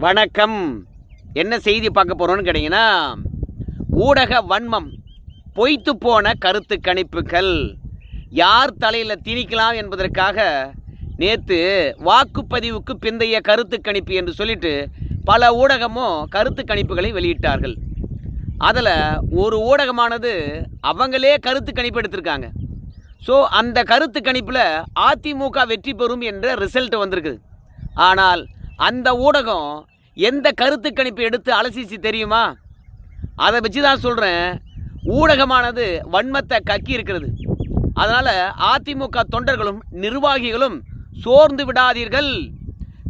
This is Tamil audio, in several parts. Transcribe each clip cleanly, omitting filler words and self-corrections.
வணக்கம். என்ன செய்தி பார்க்க போகிறோன்னு கேட்டிங்கன்னா, ஊடக வன்மம், பொய்த்து போன கருத்து கணிப்புகள் யார் தலையில் திணிக்கலாம் என்பதற்காக நேற்று வாக்குப்பதிவுக்கு பிந்தைய கருத்து கணிப்பு என்று சொல்லிட்டு பல ஊடகமும் கருத்து கணிப்புகளை வெளியிட்டார்கள். அதில் ஒரு ஊடகமானது அவங்களே கருத்து கணிப்பு எடுத்திருக்காங்க. ஸோ அந்த கருத்து கணிப்பில் அதிமுக வெற்றி பெறும் என்ற ரிசல்ட் வந்திருக்குது. ஆனால் அந்த ஊடகம் எந்த கருத்து கணிப்பு எடுத்து அலசிச்சு தெரியுமா? அதை வச்சு தான் சொல்கிறேன். ஊடகமானது வன்மத்தை கக்கி இருக்கிறது. அதனால் அதிமுக தொண்டர்களும் நிர்வாகிகளும் சோர்ந்து விடாதீர்கள்.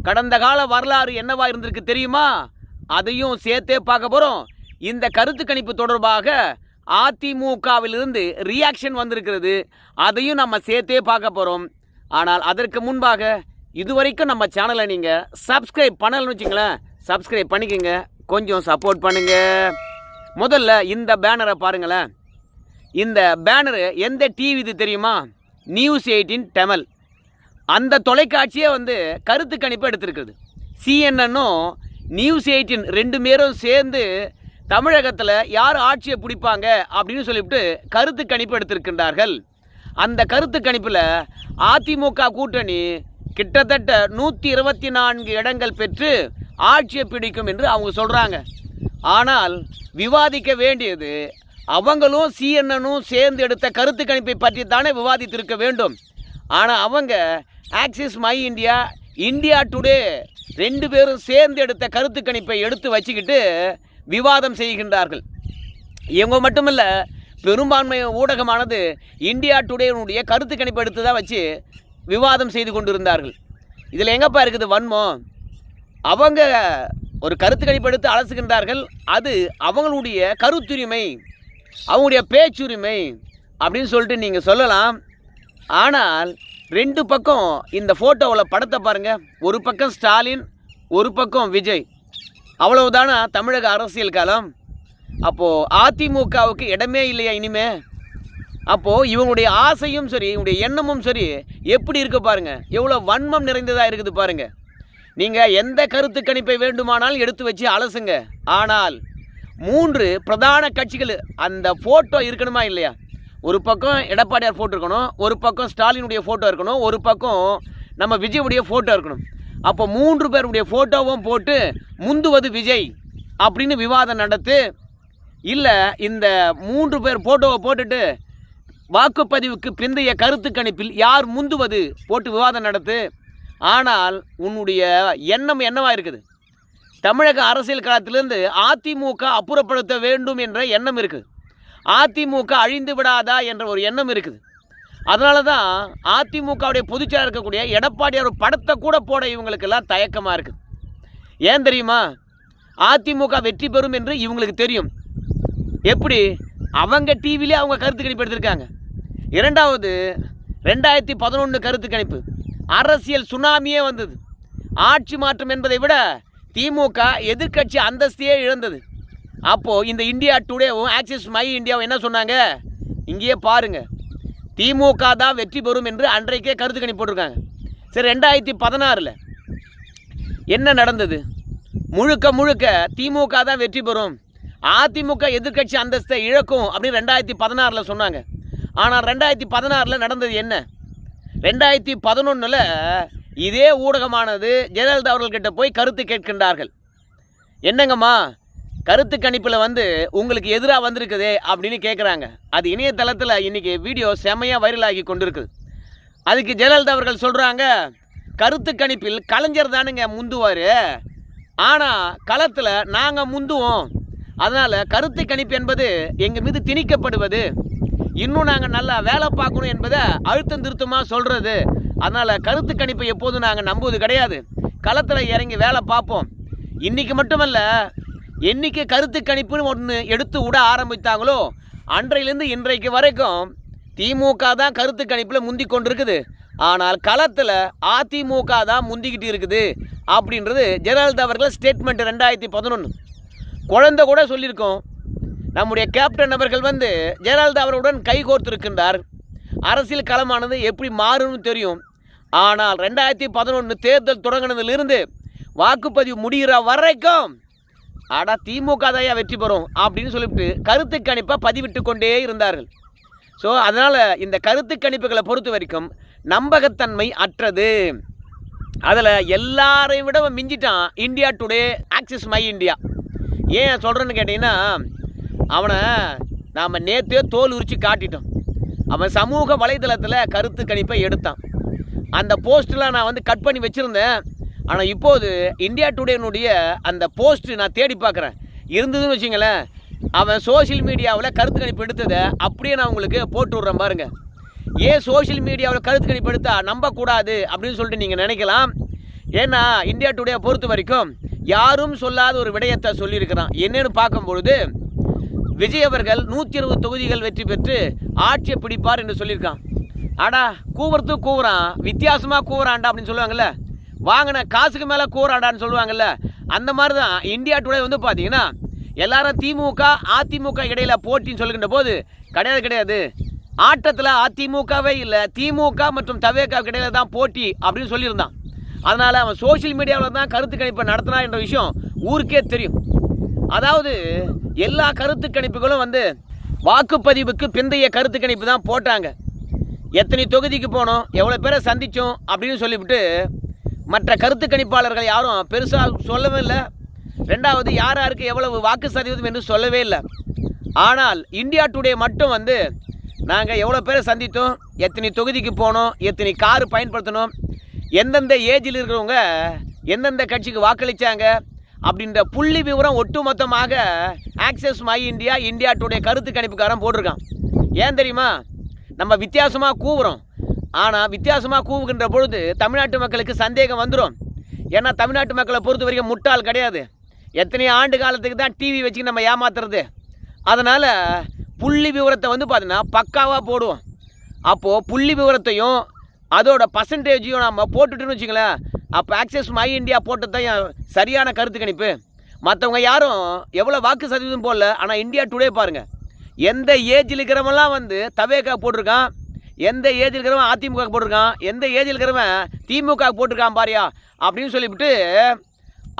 கடந்த கால வரலாறு என்னவா இருந்திருக்கு தெரியுமா? அதையும் சேர்த்தே பார்க்க போகிறோம். இந்த கருத்து கணிப்பு தொடர்பாக அதிமுகவிலிருந்து ரியாக்ஷன் வந்திருக்கிறது. அதையும் நம்ம சேர்த்தே பார்க்க போகிறோம். ஆனால் அதற்கு முன்பாக இதுவரைக்கும் நம்ம சேனலை நீங்கள் சப்ஸ்கிரைப் பண்ணலன்னு வச்சுங்களேன், சப்ஸ்கிரைப் பண்ணிக்கோங்க, கொஞ்சம் சப்போர்ட் பண்ணுங்கள். முதல்ல இந்த பேனரை பாருங்களேன். இந்த பேனரு எந்த டிவி இது தெரியுமா? News18 தமிழ். அந்த தொலைக்காட்சியே கருத்து கணிப்பு எடுத்திருக்குது. CNN-ம் News18 ரெண்டு பேரும் சேர்ந்து தமிழகத்தில் யார் ஆட்சியை பிடிப்பாங்க அப்படின்னு சொல்லிவிட்டு கருத்து கணிப்பு எடுத்திருக்கின்றார்கள். அந்த கருத்து கணிப்பில் அதிமுக கூட்டணி கிட்டத்தட்ட 124 இடங்கள் பெற்று ஆட்சியை பிடிக்கும் என்று அவங்க சொல்கிறாங்க. ஆனால் விவாதிக்க வேண்டியது அவங்களும் CNN-ம் சேர்ந்து எடுத்த கருத்து கணிப்பை பற்றி தானே விவாதித்திருக்க வேண்டும். ஆனால் அவங்க axis My India, India today ரெண்டு பேரும் சேர்ந்து எடுத்த கருத்து கணிப்பை எடுத்து வச்சுக்கிட்டு விவாதம் செய்கின்றார்கள். இவங்க மட்டுமில்ல, பெரும்பான்மை ஊடகமானது இந்தியா டுடேனுடைய கருத்து கணிப்பை எடுத்து தான் வச்சு விவாதம் செய்து கொண்டிருந்தார்கள். இதில் எங்கப்பா இருக்குது வன்மம்? அவங்க ஒரு கருத்து கணிப்பு எடுத்து அலசுகின்றார்கள். அது அவங்களுடைய கருத்துரிமை, அவங்களுடைய பேச்சுரிமை அப்படின்னு சொல்லிட்டு நீங்கள் சொல்லலாம். ஆனால் ரெண்டு பக்கம் இந்த ஃபோட்டோவில் படத்தை பாருங்கள். ஒரு பக்கம் ஸ்டாலின், ஒரு பக்கம் விஜய். அவ்வளவுதானா தமிழக அரசியல் காலம்? அப்போது அதிமுகவுக்கு இடமே இல்லையா இனிமே? அப்போது இவங்களுடைய ஆசையும் சரி, இவங்களுடைய எண்ணமும் சரி எப்படி இருக்குது பாருங்கள். எவ்வளோ வன்மம் நிறைந்ததாக இருக்குது பாருங்கள். நீங்கள் எந்த கருத்து கணிப்பை வேண்டுமானாலும் எடுத்து வச்சு அலசுங்க. ஆனால் 3 பிரதான கட்சிகள் அந்த ஃபோட்டோ இருக்கணுமா இல்லையா? ஒரு பக்கம் எடப்பாடியார் ஃபோட்டோ இருக்கணும், ஒரு பக்கம் ஸ்டாலினுடைய ஃபோட்டோ இருக்கணும், ஒரு பக்கம் நம்ம விஜயுடைய ஃபோட்டோ இருக்கணும். அப்போ 3 பேருடைய ஃபோட்டோவும் போட்டு முந்துவது விஜய் அப்படின்னு விவாதம் நடத்து. இல்லை இந்த 3 பேர் ஃபோட்டோவை போட்டுட்டு வாக்குப்பதிவுக்கு பிந்தைய கருத்து கணிப்பில் யார் முந்துவது போட்டு விவாதம் நடத்து. ஆனால் உன்னுடைய எண்ணம் என்னவா இருக்குது? தமிழக அரசியல் களத்திலிருந்து அதிமுக அப்புறப்படுத்த வேண்டும் என்ற எண்ணம் இருக்குது. அதிமுக அழிந்து விடாதா என்ற ஒரு எண்ணம் இருக்குது. அதனால தான் அதிமுகவுடைய பொதுச்செயலாளர் இருக்கக்கூடிய எடப்பாடியார் படத்தை கூட போட இவங்களுக்கெல்லாம் தயக்கமாக இருக்குது. ஏன் தெரியுமா? அதிமுக வெற்றி பெறும் என்று இவங்களுக்கு தெரியும். எப்படி? அவங்க டிவிலே அவங்க கருத்து கணிப்பு எடுத்திருக்காங்க. இரண்டாவது 2011 கருத்து கணிப்பு அரசியல் சுனாமியே வந்தது. ஆட்சி மாற்றம் என்பதை விட திமுக எதிர்க்கட்சி அந்தஸ்தையே இழந்தது. அப்போது இந்த இந்தியா டுடேவும் ஆக்சிஸ் மை இந்தியாவும் என்ன சொன்னாங்க? இங்கேயே பாருங்கள், திமுக தான் வெற்றி பெறும் என்று அன்றைக்கே கருத்து கணிப்பு போட்டிருக்காங்க. சரி, 2016 என்ன நடந்தது? முழுக்க முழுக்க திமுக தான் வெற்றி பெறும், அதிமுக எதிர்க்கட்சி அந்தஸ்தை இழக்கும் அப்படின்னு 2016 சொன்னாங்க. ஆனால் 2016 நடந்தது என்ன? 2011 இதே ஊடகமானது ஜெயலலிதா அவர்கள்கிட்ட போய் கருத்து கேட்கின்றார்கள். என்னங்கம்மா கருத்து கணிப்பில் உங்களுக்கு எதிராக வந்திருக்குதே அப்படின்னு கேட்குறாங்க. அது இணையதளத்தில் இன்றைக்கி வீடியோ செம்மையாக வைரலாகி கொண்டிருக்குது. அதுக்கு ஜெயலலிதா அவர்கள் சொல்கிறாங்க, கருத்து கணிப்பில் கலைஞர் தானுங்க முந்துவார், ஆனால் களத்தில் நாங்கள் முந்துவோம். அதனால் கருத்து கணிப்பு என்பது எங்கள் மீது திணிக்கப்படுவது, இன்னும் நாங்கள் நல்லா வேலை பார்க்கணும் என்பதை அழுத்தம் திருத்தமாக சொல்கிறது. அதனால் கருத்து கணிப்பை எப்போதும் நாங்கள் நம்புவது கிடையாது, களத்தில் இறங்கி வேலை பார்ப்போம். இன்றைக்கி மட்டுமல்ல, என்றைக்கு கருத்து கணிப்புன்னு ஒன்று எடுத்து விட ஆரம்பித்தாங்களோ அன்றையிலேருந்து இன்றைக்கு வரைக்கும் திமுக தான் கருத்து கணிப்பில் முந்தி கொண்டு இருக்குது. ஆனால் களத்தில் அதிமுக தான் முந்திக்கிட்டு இருக்குது அப்படின்றது ஜெயலலிதா அவர்கள் ஸ்டேட்மெண்ட் 2011. குழந்தை கூட சொல்லியிருக்கோம். நம்முடைய கேப்டன் அவர்கள் ஜெயலலிதா அவர்களுடன் கைகோர்த்திருக்கின்றார். அரசியல் களமானது எப்படி மாறும்னு தெரியும். ஆனால் 2011 தேர்தல் தொடங்கினதிலிருந்து வாக்குப்பதிவு முடிகிற வரைக்கும் ஆடா திமுக தாயா வெற்றி பெறும் அப்படின்னு சொல்லிவிட்டு கருத்து கணிப்பை பதிவிட்டு கொண்டே இருந்தார்கள். ஸோ அதனால் இந்த கருத்து கணிப்புகளை பொறுத்த வரைக்கும் நம்பகத்தன்மை அற்றது. அதில் எல்லாரையும் விட மிஞ்சிட்டான் India Today, Axis My India. ஏன் சொல்கிறேன்னு கேட்டிங்கன்னா, அவனை நாம் நேற்றே தோல் உரித்து காட்டிட்டோம். அவன் சமூக வலைதளத்தில் கருத்து கணிப்பை எடுத்தான். அந்த போஸ்ட்டெலாம் நான் கட் பண்ணி வச்சுருந்தேன். ஆனால் இப்போது இந்தியா டுடேனுடைய அந்த போஸ்ட்டு நான் தேடி பார்க்குறேன். இருந்ததுன்னு வச்சுங்களேன், அவன் சோஷியல் மீடியாவில் கருத்து கணிப்பு எடுத்ததை அப்படியே நான் உங்களுக்கு போட்டு விட்றேன் பாருங்கள். ஏன் சோஷியல் மீடியாவில் கருத்து கணிப்பு எடுத்தால் நம்பக்கூடாது அப்படின்னு சொல்லிட்டு நீங்கள் நினைக்கலாம். ஏன்னா இந்தியா டுடே பொறுத்த வரைக்கும் யாரும் சொல்லாத ஒரு விடயத்தை சொல்லியிருக்கிறான். என்னென்னு பார்க்கும்பொழுது, விஜய் அவர்கள் 120 தொகுதிகள் வெற்றி பெற்று ஆட்சியை பிடிப்பார் என்று சொல்லியிருக்கான். ஆடா கூவுறதுக்கு கூவுறான், வித்தியாசமாக கூவுறான்டா அப்படின்னு சொல்லுவாங்கள்ல, வாங்கின காசுக்கு மேலே கூறாண்டான்னு சொல்லுவாங்கள்ல, அந்த மாதிரி தான் இந்தியா டுடே பார்த்தீங்கன்னா எல்லாரும் திமுக அதிமுக இடையில போட்டின்னு சொல்லுகின்ற போது கிடையாது, ஆட்டத்தில் அதிமுகவே இல்லை, திமுக மற்றும் தவேக இடையில தான் போட்டி அப்படின்னு சொல்லியிருந்தான். அதனால் அவன் சோஷியல் மீடியாவில் தான் கருத்து கணிப்பை நடத்தினா என்ற விஷயம் ஊருக்கே தெரியும். அதாவது எல்லா கருத்து கணிப்புகளும் வாக்குப்பதிவுக்கு பிந்தைய கருத்து கணிப்பு தான் போட்டாங்க. எத்தனை தொகுதிக்கு போனோம், எவ்வளோ பேரை சந்தித்தோம் அப்படின்னு சொல்லிவிட்டு மற்ற கருத்து கணிப்பாளர்கள் யாரும் பெருசாக சொல்லவே இல்லை. ரெண்டாவது யார் யாருக்கு எவ்வளவு வாக்கு சதவீதம் என்று சொல்லவே இல்லை. ஆனால் இந்தியா டுடே மட்டும் நாங்கள் எவ்வளோ பேரை சந்தித்தோம், எத்தனை தொகுதிக்கு போனோம், எத்தனை காரு பயன்படுத்தணும், எந்தெந்த ஏஜில் இருக்கிறவங்க எந்தெந்த கட்சிக்கு வாக்களித்தாங்க அப்படின்ற புள்ளி விவரம் ஒட்டுமொத்தமாக access my India, India today கருத்து கணிப்புக்காரன் போட்டிருக்கான். ஏன் தெரியுமா? நம்ம வித்தியாசமாக கூவுறோம். ஆனால் வித்தியாசமாக கூவுகின்ற பொழுது தமிழ்நாட்டு மக்களுக்கு சந்தேகம் வந்துடும். ஏன்னா தமிழ்நாட்டு மக்களை பொறுத்த வரைக்கும் முட்டாள் கிடையாது. எத்தனை ஆண்டு காலத்துக்கு தான் டிவி வச்சு நம்ம ஏமாத்துறது. அதனால் புள்ளி விவரத்தை பார்த்தீங்கன்னா பக்காவாக போடுவோம். அப்போது புள்ளி விவரத்தையும் அதோட பர்சன்டேஜையும் நம்ம போட்டுட்டுன்னு வச்சுங்களேன், அப்போ ஆக்சஸ் மை இந்தியா போட்டது தான் சரியான கருத்து கணிப்பு. மற்றவங்க யாரும் எவ்வளோ வாக்கு சதவீதம் போடல. ஆனால் இந்தியா டுடே பாருங்கள், எந்த ஏஜில் இருக்கிறவங்களாம் தவேகா போட்டிருக்கான், எந்த ஏஜில் இருக்கிறவன் அதிமுக போட்டிருக்கான், எந்த ஏஜில் இருக்கிறவன் திமுக போட்டிருக்கான் பாரியா அப்படின்னு சொல்லிவிட்டு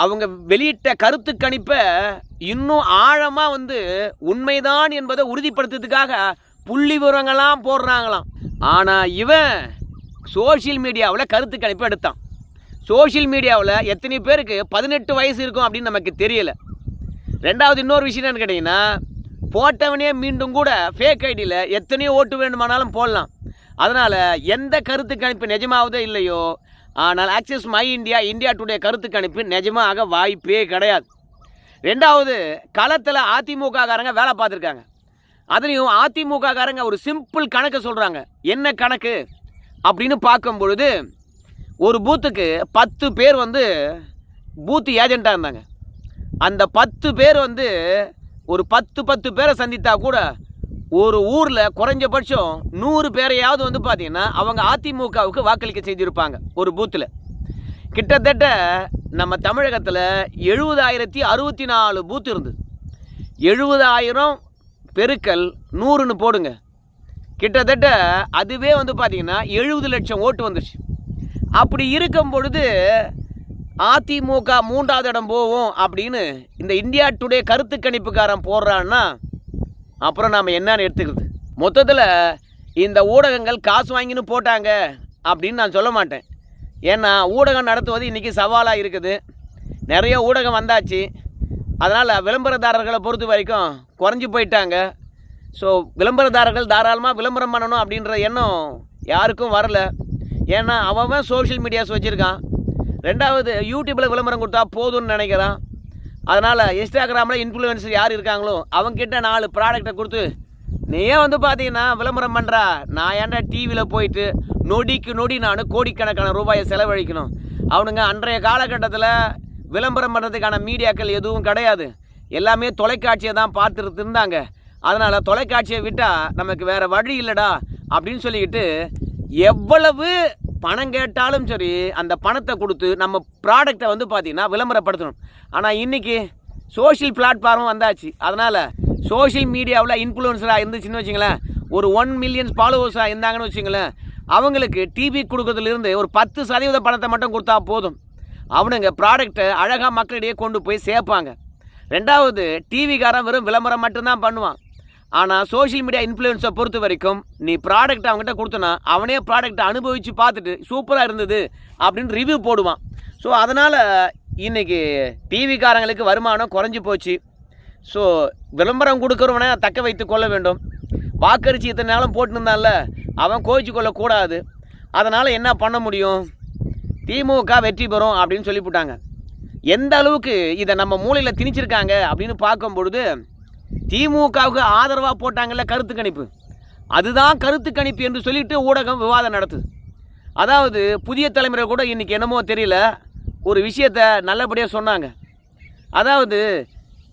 அவங்க வெளியிட்ட கருத்து கணிப்பை இன்னும் ஆழமாக உண்மைதான் என்பதை உறுதிப்படுத்துறதுக்காக புள்ளி விவரங்கள்லாம் போடுறாங்களாம். ஆனால் இவன் சோஷியல் மீடியாவில் கருத்து கணிப்பு எடுத்தான். சோஷியல் மீடியாவில் எத்தனை பேருக்கு 18 வயசு இருக்கும் அப்படின்னு நமக்கு தெரியலை. ரெண்டாவது இன்னொரு விஷயம் என்னன்னு கேட்டிங்கன்னா, போட்டவனே மீண்டும் கூட ஃபேக் ஐடியில் எத்தனையோ ஓட்டு வேண்டுமானாலும் போடலாம். அதனால் எந்த கருத்து கணிப்பு நிஜமாவதோ இல்லையோ, ஆனால் access my India, India today கருத்து கணிப்பு நிஜமாக வாய்ப்பே கிடையாது. ரெண்டாவது, களத்தில் அதிமுககாரங்க வேலை பார்த்துருக்காங்க. அதுலேயும் அதிமுககாரங்க ஒரு சிம்பிள் கணக்கு சொல்கிறாங்க. என்ன கணக்கு அப்படின்னு பார்க்கும் பொழுது, ஒரு பூத்துக்கு 10 பேர் பூத்து ஏஜெண்ட்டாக இருந்தாங்க. அந்த 10 பேர் ஒரு 10 பேரை சந்தித்தா கூட ஒரு ஊரில் குறைஞ்சபட்சம் 100 பேரையாவது பார்த்தீங்கன்னா அவங்க அதிமுகவுக்கு வாக்களிக்க செய்திருப்பாங்க. ஒரு பூத்தில் கிட்டத்தட்ட நம்ம தமிழகத்தில் 70,064 பூத்து இருந்தது. 70,000 பெருக்கல் 100ன்னு போடுங்க, கிட்டத்தட்ட அதுவே பார்த்தீங்கன்னா 70 லட்சம் ஓட்டு வந்துருச்சு. அப்படி இருக்கும் பொழுது அதிமுக 3வது இடம் போவோம் அப்படின்னு இந்த இந்தியா டுடே கருத்து கணிப்புக்காரன் போடுறான்னா அப்புறம் நாம் என்னன்னு எடுத்துக்கிறது? மொத்தத்தில் இந்த ஊடகங்கள் காசு வாங்கின்னு போட்டாங்க அப்படின்னு நான் சொல்ல மாட்டேன். ஏன்னா ஊடகம் நடத்துவது இன்றைக்கி சவாலாக இருக்குது. நிறைய ஊடகம் வந்தாச்சு. அதனால் விளம்பரதாரர்களை பொறுத்த வரைக்கும் குறைஞ்சி போயிட்டாங்க. ஸோ விளம்பரதாரர்கள் தாராளமாக விளம்பரம் பண்ணணும் அப்படின்ற எண்ணம் யாருக்கும் வரல. ஏன்னா அவன் சோஷியல் மீடியாஸ் வச்சுருக்கான். ரெண்டாவது, யூடியூப்பில் விளம்பரம் கொடுத்தா போதும்னு நினைக்கிறான். அதனால் இன்ஸ்டாகிராமில் இன்ஃப்ளூயன்சர் யார் இருக்காங்களோ அவங்ககிட்ட 4 ப்ராடக்டை கொடுத்து நீயே பார்த்தீங்கன்னா விளம்பரம் பண்ணுறா, நான் ஏன்டா டிவியில் போயிட்டு நொடிக்கு நொடி நான் கோடிக்கணக்கான ரூபாயை செலவழிக்கணும். அவனுங்க அன்றைய காலகட்டத்தில் விளம்பரம் பண்ணுறதுக்கான மீடியாக்கள் எதுவும் கிடையாது. எல்லாமே தொலைக்காட்சியை தான் பார்த்துட்டு இருந்தாங்க. அதனால் தொலைக்காட்சியை விட்டால் நமக்கு வேறு வழி இல்லைடா அப்படின்னு சொல்லிக்கிட்டு எவ்வளவு பணம் கேட்டாலும் சரி அந்த பணத்தை கொடுத்து நம்ம ப்ராடக்டை பார்த்தீங்கன்னா விளம்பரப்படுத்தணும். ஆனால் இன்றைக்கி சோஷியல் பிளாட்ஃபார்மும் வந்தாச்சு. அதனால் சோஷியல் மீடியாவில் இன்ஃப்ளூயன்சராக இருந்துச்சுன்னு வச்சுங்களேன், ஒரு 1 மில்லியன் ஃபாலோவர்ஸாக இருந்தாங்கன்னு வச்சுங்களேன், அவங்களுக்கு டிவி கொடுக்கறதுலேருந்து ஒரு 10% பணத்தை மட்டும் கொடுத்தா போதும். அவனுங்க ப்ராடக்டை அழகாக மக்களிடையே கொண்டு போய் சேர்ப்பாங்க. ரெண்டாவது, டிவிக்காரன் வெறும் விளம்பரம் மட்டும்தான் பண்ணுவான். ஆனால் சோஷியல் மீடியா இன்ஃப்ளூயன்ஸை பொறுத்த வரைக்கும் நீ ப்ராடக்ட் அவங்ககிட்ட கொடுத்தனா அவனே ப்ராடக்டை அனுபவித்து பார்த்துட்டு சூப்பராக இருந்தது அப்படின்னு ரிவ்யூ போடுவான். ஸோ அதனால் இன்றைக்கி டிவிக்காரங்களுக்கு வருமானம் குறைஞ்சி போச்சு. ஸோ விளம்பரம் கொடுக்குறவனை தக்க வைத்து கொள்ள வேண்டும். வாக்கரிசி இத்தனை நாளும் போட்டுருந்தான்ல, அவன் கோவிச்சு கொள்ளக்கூடாது. அதனால் என்ன பண்ண முடியும்? திமுக வெற்றி பெறும் அப்படின்னு சொல்லிவிட்டாங்க. எந்த அளவுக்கு இதை நம்ம மூலையில் திணிச்சிருக்காங்க அப்படின்னு பார்க்கும்பொழுது, திமுகவுக்கு ஆதரவாக போட்டாங்கல்ல கருத்து கணிப்பு, அதுதான் கருத்து கணிப்பு என்று சொல்லிட்டு ஊடகம் விவாதம் நடத்துது. அதாவது புதிய தலைமுறை கூட இன்றைக்கி என்னமோ தெரியல, ஒரு விஷயத்தை நல்லபடியாக சொன்னாங்க. அதாவது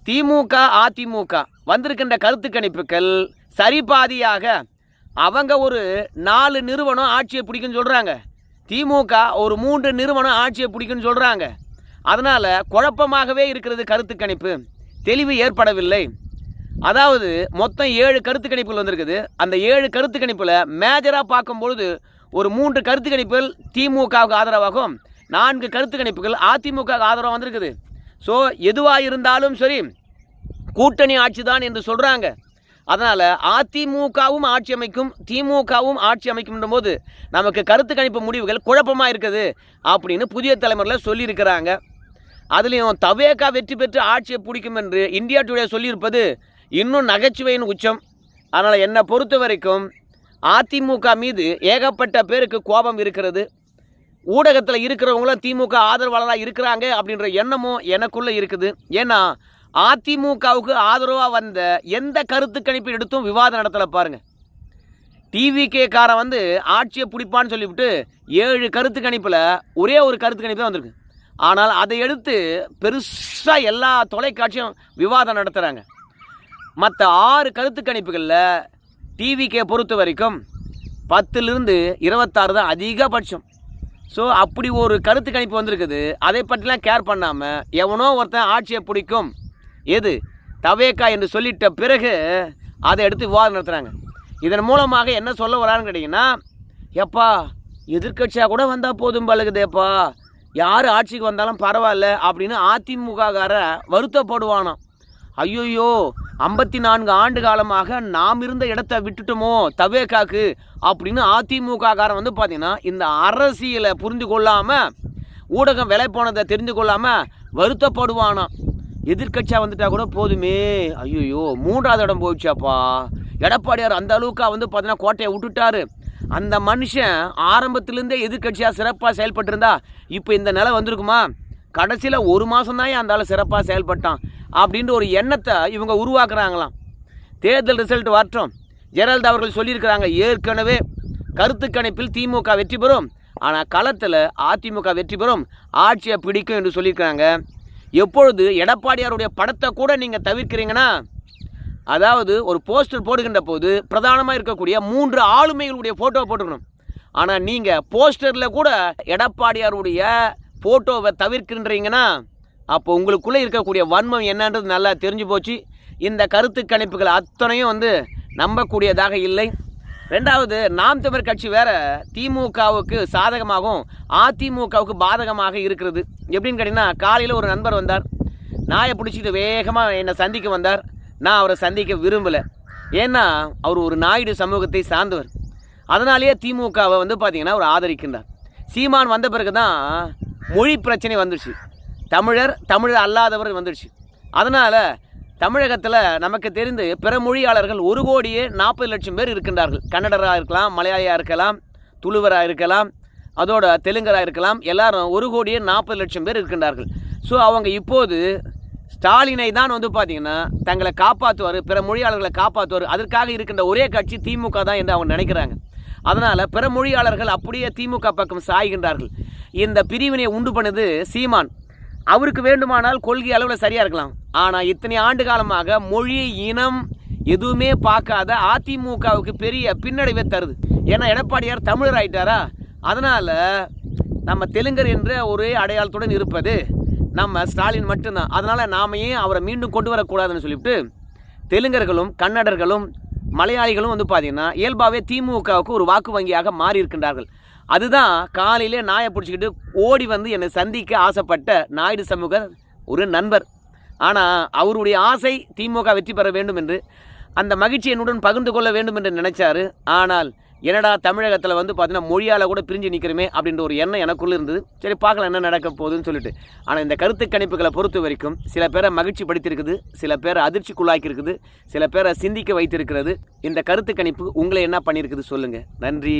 திமுக அதிமுக வந்திருக்கின்ற கருத்து கணிப்புகள் சரிபாதியாக அவங்க ஒரு 4 நிறுவனம் ஆட்சியை பிடிக்குன்னு சொல்கிறாங்க, திமுக ஒரு 3 நிறுவனம் ஆட்சியை பிடிக்குன்னு சொல்கிறாங்க. அதனால் குழப்பமாகவே இருக்கிறது கருத்து கணிப்பு, தெளிவு ஏற்படவில்லை. அதாவது மொத்தம் 7 கருத்து கணிப்புகள் வந்திருக்குது. அந்த 7 கருத்து கணிப்பில் மேஜராக பார்க்கும்பொழுது ஒரு 3 கருத்து கணிப்புகள் திமுகவுக்கு ஆதரவாகும், 4 கருத்து கணிப்புகள் அதிமுக ஆதரவாக வந்திருக்குது. ஸோ எதுவாக இருந்தாலும் சரி கூட்டணி ஆட்சி தான் என்று சொல்கிறாங்க. அதனால் அதிமுகவும் ஆட்சி அமைக்கும் திமுகவும் ஆட்சி அமைக்கும் போது நமக்கு கருத்து கணிப்பு முடிவுகள் குழப்பமாக இருக்குது அப்படின்னு புதிய தலைமுறையில் சொல்லியிருக்கிறாங்க. அதுலேயும் தவேகா வெற்றி பெற்று ஆட்சியை பிடிக்கும் என்று இந்தியா டுடே சொல்லியிருப்பது இன்னும் நகைச்சுவையின் உச்சம். அதனால் என்னை பொறுத்த வரைக்கும் அதிமுக மீது ஏகப்பட்ட பேருக்கு கோபம் இருக்கிறது. ஊடகத்தில் இருக்கிறவங்களும் திமுக ஆதரவாளராக இருக்கிறாங்க அப்படின்ற எண்ணமும் எனக்குள்ளே இருக்குது. ஏன்னா அதிமுகவுக்கு ஆதரவாக வந்த எந்த கருத்து கணிப்பு எடுத்தும் விவாதம் நடத்தலை பாருங்கள். டிவிகே காரன் ஆட்சியை பிடிப்பான்னு சொல்லிவிட்டு 7 கருத்து கணிப்பில் ஒரே ஒரு கருத்து கணிப்பு தான் வந்திருக்கு. ஆனால் அதை எடுத்து பெருசாக எல்லா தொலைக்காட்சியும் விவாதம் நடத்துகிறாங்க. மற்ற 6 கருத்து கணிப்புகளில் டிவிகே பொறுத்த வரைக்கும் 10லிருந்து 26 தான் அதிகபட்சம். ஸோ அப்படி ஒரு கருத்து கணிப்பு வந்திருக்குது. அதை பற்றிலாம் கேர் பண்ணாமல் எவனோ ஒருத்தன் ஆட்சியை பிடிக்கும் எது தவேகா என்று சொல்லிட்ட பிறகு அதை எடுத்து விவாதம் நடத்துகிறாங்க. இதன் மூலமாக என்ன சொல்ல வரான்னு கேட்டிங்கன்னா, எப்பா எதிர்கட்சியாக கூட வந்தால் போதும் பழகுதேப்பா, யார் ஆட்சிக்கு வந்தாலும் பரவாயில்ல அப்படின்னு அதிமுககார வருத்தப்படுவானாம். ஐயோயோ 54 ஆண்டு காலமாக நாம் இருந்த இடத்த விட்டுட்டோமோ தவேகாக்கு அப்படின்னு அதிமுககாரன் பார்த்திங்கன்னா இந்த அரசியலை புரிந்து கொள்ளாமல் ஊடகம் விலை போனதை தெரிந்து கொள்ளாமல் வருத்தப்படுவானாம். எதிர்கட்சியாக வந்துட்டா கூட போதுமே, ஐயோயோ 3வது இடம் போயிடுச்சாப்பா, எடப்பாடியார் அந்த அளவுக்கு பார்த்தீங்கன்னா கோட்டையை விட்டுட்டாரு, அந்த மனுஷன் ஆரம்பத்திலேருந்தே எதிர்கட்சியாக சிறப்பாக செயல்பட்டுருந்தா இப்போ இந்த நிலை வந்திருக்குமா, கடைசியில் 1 மாதம் தான் அந்த ஆள் சிறப்பாக செயல்பட்டான் அப்படின்ற ஒரு எண்ணத்தை இவங்க உருவாக்குறாங்களாம். தேர்தல் ரிசல்ட் வரட்டும். ஜெயலலிதா அவர்கள் சொல்லியிருக்கிறாங்க, ஏற்கனவே கருத்து கணிப்பில் திமுக வெற்றி பெறும், ஆனால் களத்தில் அதிமுக வெற்றி பெறும், ஆட்சியை பிடிக்கும் என்று சொல்லியிருக்கிறாங்க. எப்பொழுது எடப்பாடியாருடைய படத்தை கூட நீங்கள் தவிர்க்கிறீங்கன்னா, அதாவது ஒரு போஸ்டர் போடுகின்ற போது பிரதானமாக இருக்கக்கூடிய 3 ஆளுமைகளுடைய ஃபோட்டோ போட்டுக்கணும். ஆனால் நீங்கள் போஸ்டரில் கூட எடப்பாடியாருடைய ஃபோட்டோவை தவிர்க்கின்றீங்கன்னா அப்போ உங்களுக்குள்ளே இருக்கக்கூடிய வன்மம் என்னன்றது நல்லா தெரிஞ்சு போச்சு. இந்த கருத்து கணிப்புகள் அத்தனையும் நம்பக்கூடியதாக இல்லை. ரெண்டாவது, நாம் தமிழர் கட்சி வேறு திமுகவுக்கு சாதகமாகவும் அதிமுகவுக்கு பாதகமாக இருக்கிறது. எப்படின்னு கேட்டிங்கன்னா, காலையில் ஒரு நண்பர் வந்தார், நாயை பிடிச்சிட்டு வேகமாக என்னை சந்திக்க வந்தார். நான் அவரை சந்திக்க விரும்பலை. ஏன்னா அவர் ஒரு நாயுடு சமூகத்தை சார்ந்தவர். அதனாலேயே திமுகவை பார்த்திங்கன்னா அவர் ஆதரிக்கின்றார். சீமான் வந்த பிறகு தான் மொழி பிரச்சனை வந்துடுச்சு, தமிழர் அல்லாதவர் வந்துடுச்சு. அதனால் தமிழகத்தில் நமக்கு தெரிந்து பிற மொழியாளர்கள் 1,40,00,000 பேர் இருக்கின்றார்கள். கன்னடராக இருக்கலாம், மலையாளியாக இருக்கலாம், துளுவராக இருக்கலாம், அதோட தெலுங்கராக இருக்கலாம், எல்லாரும் 1,40,00,000 பேர் இருக்கின்றார்கள். ஸோ அவங்க இப்போது ஸ்டாலினை தான் பார்த்திங்கன்னா தங்களை காப்பாற்றுவார், பிற மொழியாளர்களை காப்பாற்றுவார், அதற்காக இருக்கின்ற ஒரே கட்சி திமுக தான் என்று அவங்க நினைக்கிறாங்க. அதனால் பிற மொழியாளர்கள் அப்படியே திமுக பக்கம் சாய்கின்றார்கள். இந்த பிரிவினை உண்டு பண்ணது சீமான். அவருக்கு வேண்டுமானால் கொள்கை அளவில் சரியாக இருக்கலாம், ஆனால் இத்தனை ஆண்டு காலமாக மொழி இனம் எதுவுமே பார்க்காத அதிமுகவுக்கு பெரிய பின்னடைவை தருது. ஏன்னா எடப்பாடியார் தமிழர் ஆயிட்டாரா, அதனால் நம்ம தெலுங்கர் என்ற ஒரே அடையாளத்துடன் இருப்பது நம்ம ஸ்டாலின் மட்டும்தான். அதனால் நாம ஏன் அவரை மீண்டும் கொண்டு வரக்கூடாதுன்னு சொல்லிவிட்டு தெலுங்கர்களும் கன்னடர்களும் மலையாளிகளும் பார்த்திங்கன்னா இயல்பாகவே திமுகவுக்கு ஒரு வாக்கு வங்கியாக மாறி இருக்கின்றார்கள். அதுதான் காலையிலே நாயை பிடிச்சிக்கிட்டு ஓடி வந்து என்னை சந்திக்க ஆசைப்பட்ட நாயுடு சமூக ஒரு நண்பர். ஆனால் அவருடைய ஆசை திமுக வெற்றி பெற வேண்டும் என்று, அந்த மகிழ்ச்சி என்னுடன் பகிர்ந்து கொள்ள வேண்டும் என்று நினைச்சாரு. ஆனால் என்னடா தமிழகத்தில் வந்து பார்த்தீங்கன்னா மொழியால் கூட பிரிஞ்சு நிற்கிறோமே அப்படின்ற ஒரு எண்ணம் எனக்குள்ளே இருந்தது. சரி பார்க்கலாம் என்ன நடக்க போகுதுன்னு சொல்லிட்டு. ஆனால் இந்த கருத்து கணிப்புகளை பொறுத்த வரைக்கும் சில பேரை மகிழ்ச்சி படுத்தியிருக்குது, சில பேரை அதிர்ச்சிக்குள்ளாக்கி இருக்குது, சில பேரை சிந்திக்க வைத்திருக்கிறது. இந்த கருத்து கணிப்பு உங்களை என்ன பண்ணியிருக்குது சொல்லுங்கள். நன்றி.